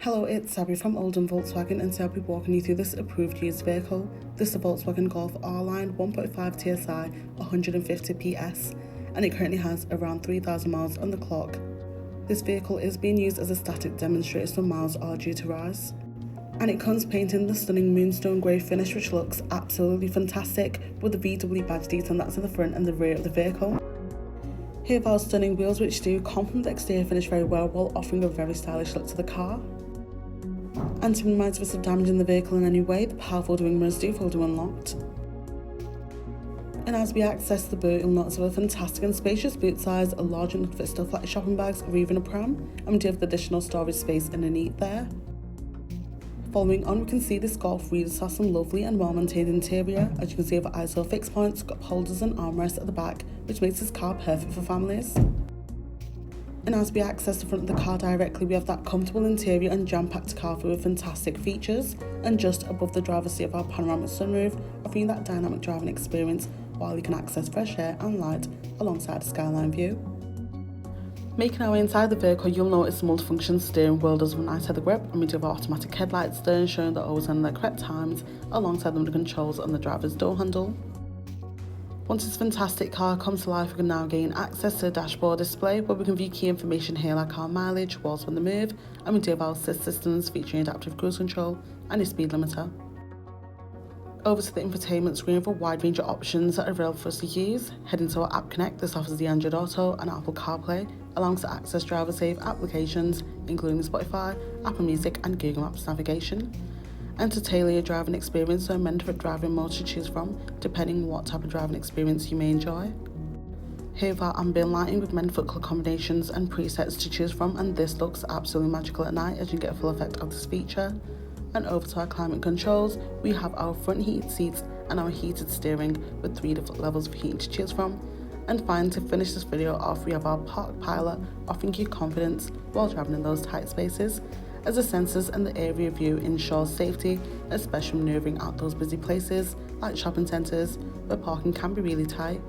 Hello, it's Sabri from Oldham Volkswagen, and today I'll be walking you through this approved used vehicle. This is the Volkswagen Golf R Line 1.5 TSI 150ps, and it currently has around 3,000 miles on the clock. This vehicle is being used as a static demonstrator, so miles are due to rise. And it comes painted in the stunning moonstone grey finish, which looks absolutely fantastic, with the VW badge detail that's in the front and the rear of the vehicle. Here are our stunning wheels, which do complement the exterior finish very well while offering a very stylish look to the car. And to minimise the risk of damaging the vehicle in any way, the powerful wing mirrors do fold to unlocked. And as we access the boot, you'll notice a fantastic and spacious boot size, a large enough to fit stuff like shopping bags or even a pram, and we do have the additional storage space underneath there. Following on, we can see this Golf really has some lovely and well-maintained interior. As you can see, over ISO fixed points, cup holders and armrests at the back, which makes this car perfect for families. And as we access the front of the car directly, we have that comfortable interior and jam-packed car full of fantastic features. And just above the driver's seat of our panoramic sunroof, offering that dynamic driving experience while you can access fresh air and light alongside a skyline view. Making our way inside the vehicle, you'll notice the multifunction steering wheel does have a nice heather grip, and we do have our automatic headlights stern showing that always on the correct times, alongside them the controls on the driver's door handle. Once this fantastic car comes to life, we can now gain access to the dashboard display where we can view key information here like our mileage, whilst on the move, and we do have our assist systems featuring adaptive cruise control and a speed limiter. Over to the infotainment screen with a wide range of options that are available for us to use. Heading to our App Connect, this offers the Android Auto and Apple CarPlay, allowing us to access driver-safe applications including Spotify, Apple Music and Google Maps navigation. And to tailor your driving experience, there are many different driving modes to choose from, depending on what type of driving experience you may enjoy. Here we are ambient lighting with many foot color combinations and presets to choose from, and this looks absolutely magical at night as you get a full effect of this feature. And over to our climate controls, we have our front heated seats and our heated steering with 3 different levels of heating to choose from. And finally, to finish this video off, we have our Park Pilot offering you confidence while driving in those tight spaces, as the sensors and the area view ensures safety, especially maneuvering out those busy places like shopping centres where parking can be really tight.